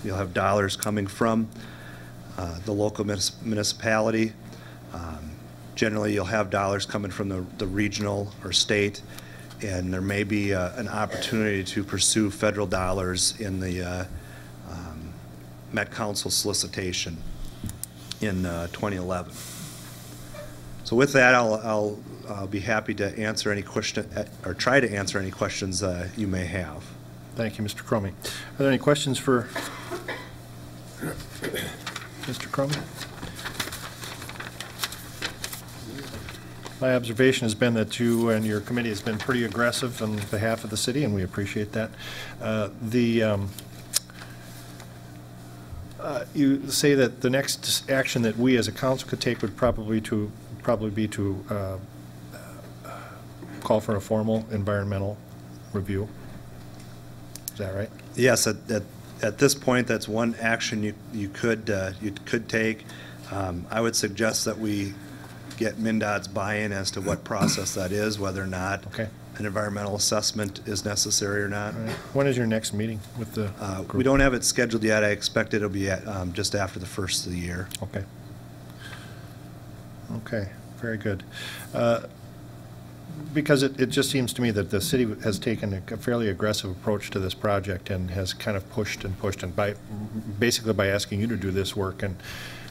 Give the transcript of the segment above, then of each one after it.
You'll have dollars coming from the local municipality. Generally, you'll have dollars coming from the regional or state, and there may be an opportunity to pursue federal dollars in the Met Council solicitation in 2011. So with that, I'll be happy to answer any question or try to answer any questions you may have. Thank you, Mr. Cromie. Are there any questions for Mr. Cromie? My observation has been that you and your committee has been pretty aggressive on behalf of the city, and we appreciate that. You say that the next action that we as a council could take would probably be to call for a formal environmental review. Is that right? Yes, at this point, that's one action you could take. I would suggest that we get MnDOT's buy-in as to what process that is, whether or not an environmental assessment is necessary or not. Right. When is your next meeting with the group? We don't have it scheduled yet. I expect it'll be just after the first of the year. Okay. Okay, very good. Because it just seems to me that the city has taken a fairly aggressive approach to this project and has kind of pushed and basically by asking you to do this work and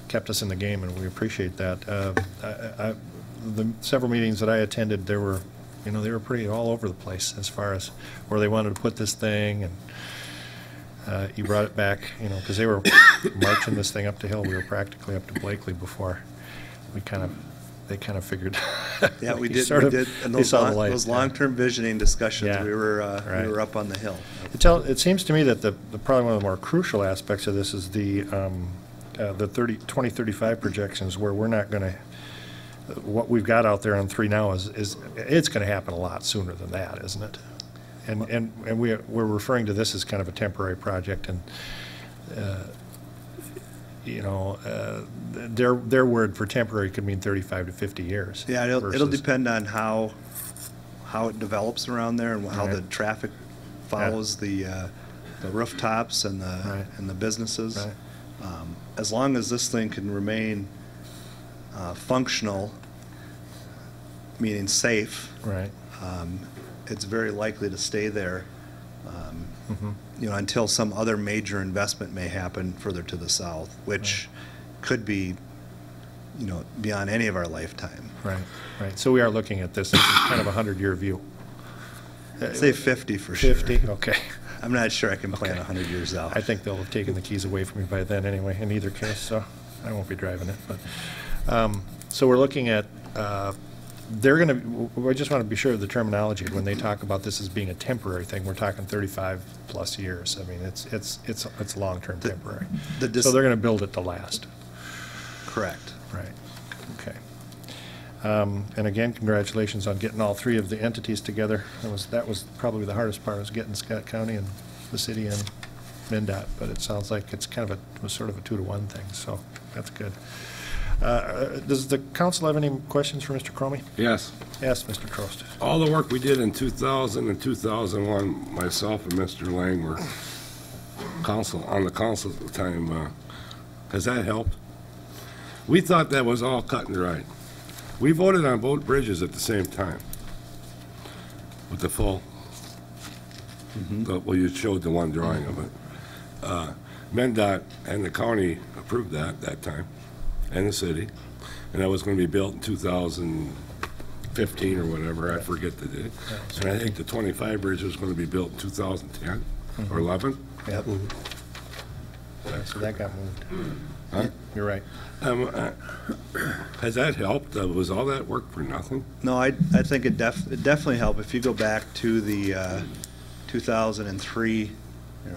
kept us in the game, and we appreciate that. The several meetings that I attended, they were pretty all over the place as far as where they wanted to put this thing, and you brought it back, because they were marching this thing up the hill. We were practically up to Blakely before they kind of figured. Yeah, we did. And those long-term visioning discussions, yeah. we were up on the hill. It seems to me that probably one of the more crucial aspects of this is the 2035 projections, where we're not going to. What we've got out there on 3 now is it's going to happen a lot sooner than that, isn't it? And we're referring to this as kind of a temporary project, and their word for temporary could mean 35 to 50 years. Yeah, it'll depend on how it develops around there and how the traffic follows the rooftops and the businesses. Right. As long as this thing can remain functional, meaning safe, right. It's very likely to stay there. Until some other major investment may happen further to the south, which could be, beyond any of our lifetime. Right, right. So we are looking at this as kind of a 100-year view. I'd say 50 for sure. 50, okay. I'm not sure I can plan 100 years out. I think they'll have taken the keys away from me by then anyway, in either case, so I won't be driving it. But so we're looking at, I just want to be sure of the terminology. When they talk about this as being a temporary thing, we're talking 35 plus years. I mean, it's long-term temporary. So they're going to build it to last. Correct. Right, okay. And again, congratulations on getting all 3 of the entities together. That was probably the hardest part, was getting Scott County and the city and MnDOT, but it sounds like it's kind of was sort of a 2-to-1 thing, so that's good. Does the council have any questions for Mr. Cromie? Yes. Yes, Mr. Trost. All the work we did in 2000 and 2001, myself and Mr. Lang were on the council at the time. Has that helped? We thought that was all cut and dried. We voted on both bridges at the same time with the full, well, you showed the one drawing of it. MnDOT and the county approved that time, and the city, and that was going to be built in 2015 or whatever, I forget the date. And I think the 25 bridge was going to be built in 2010 or 11. Yep. So that got moved. Huh? You're right. Has that helped? Was all that work for nothing? No, I think it definitely helped. If you go back to the 2003, here,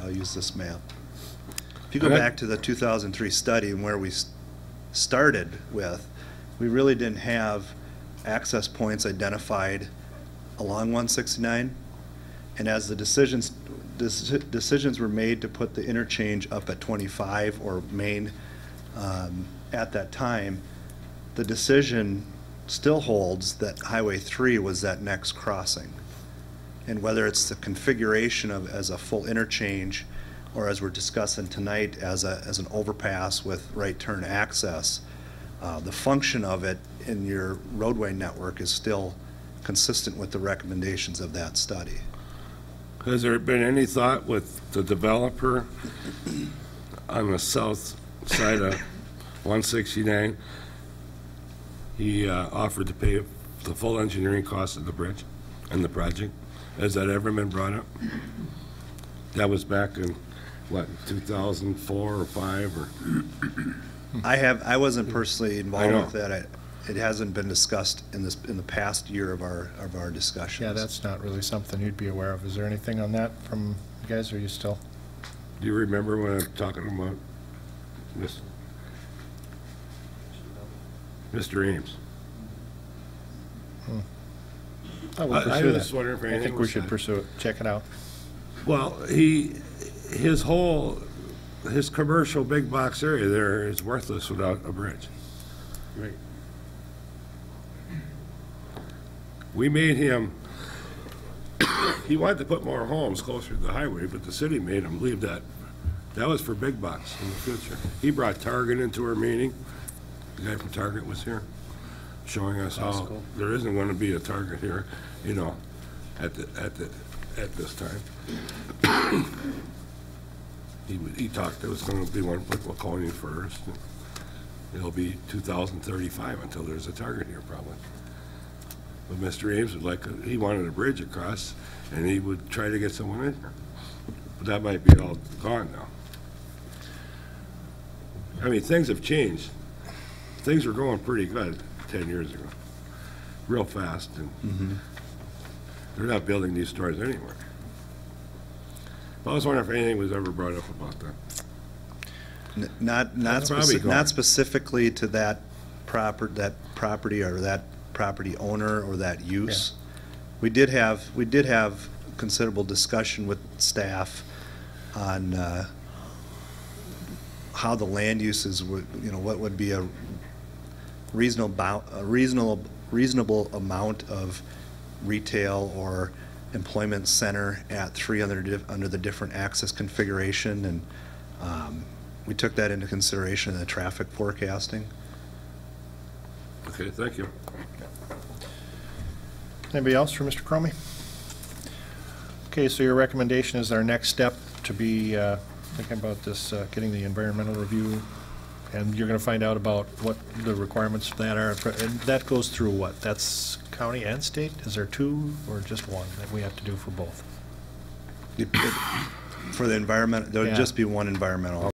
I'll use this map. If you go back to the 2003 study and where we started with, we really didn't have access points identified along 169, and as the decisions were made to put the interchange up at 25 or Main at that time, the decision still holds that Highway 3 was that next crossing. And whether it's the configuration of as a full interchange or as we're discussing tonight, as an overpass with right turn access, the function of it in your roadway network is still consistent with the recommendations of that study. Has there been any thought with the developer on the south side of 169? He offered to pay the full engineering cost of the bridge and the project. Has that ever been brought up? That was back in, what, 2004 or 5 or? I wasn't personally I involved know. with that. It hasn't been discussed in the past year of our discussions. Yeah, that's not really something you'd be aware of. Is there anything on that from you guys, or are you still? Do you remember when I'm talking about Mr. Ames? Oh, we'll I pursue was that. wondering if I anything think we was should said. pursue it. Check it out. Well, his commercial big box area there is worthless without a bridge. Right. We made him, he wanted to put more homes closer to the highway, but the city made him leave that. That was for big box in the future. He brought Target into our meeting. The guy from Target was here, showing us how there isn't going to be a Target here, you know, at this time. He talked, there was going to be one with Waconia first. And it'll be 2035 until there's a Target here, probably. But Mr. Ames would he wanted a bridge across, and he would try to get someone in here. But that might be all gone now. I mean, things have changed. Things were going pretty good 10 years ago, real fast, and they're not building these stores anywhere. I was wondering if anything was ever brought up about that. Not specifically to that property or that property owner or that use. We did have considerable discussion with staff on how the land uses would, what would be a reasonable amount of retail or employment center at 3 under the different access configuration, and we took that into consideration in the traffic forecasting. Okay, thank you. Anybody else for Mr. Cromie? Okay, so your recommendation is our next step to be thinking about this, getting the environmental review, and you're going to find out about what the requirements for that are. And that goes through what? That's county and state? Is there 2 or just 1 that we have to do for both? For the environment, there would Yeah. just be one environmental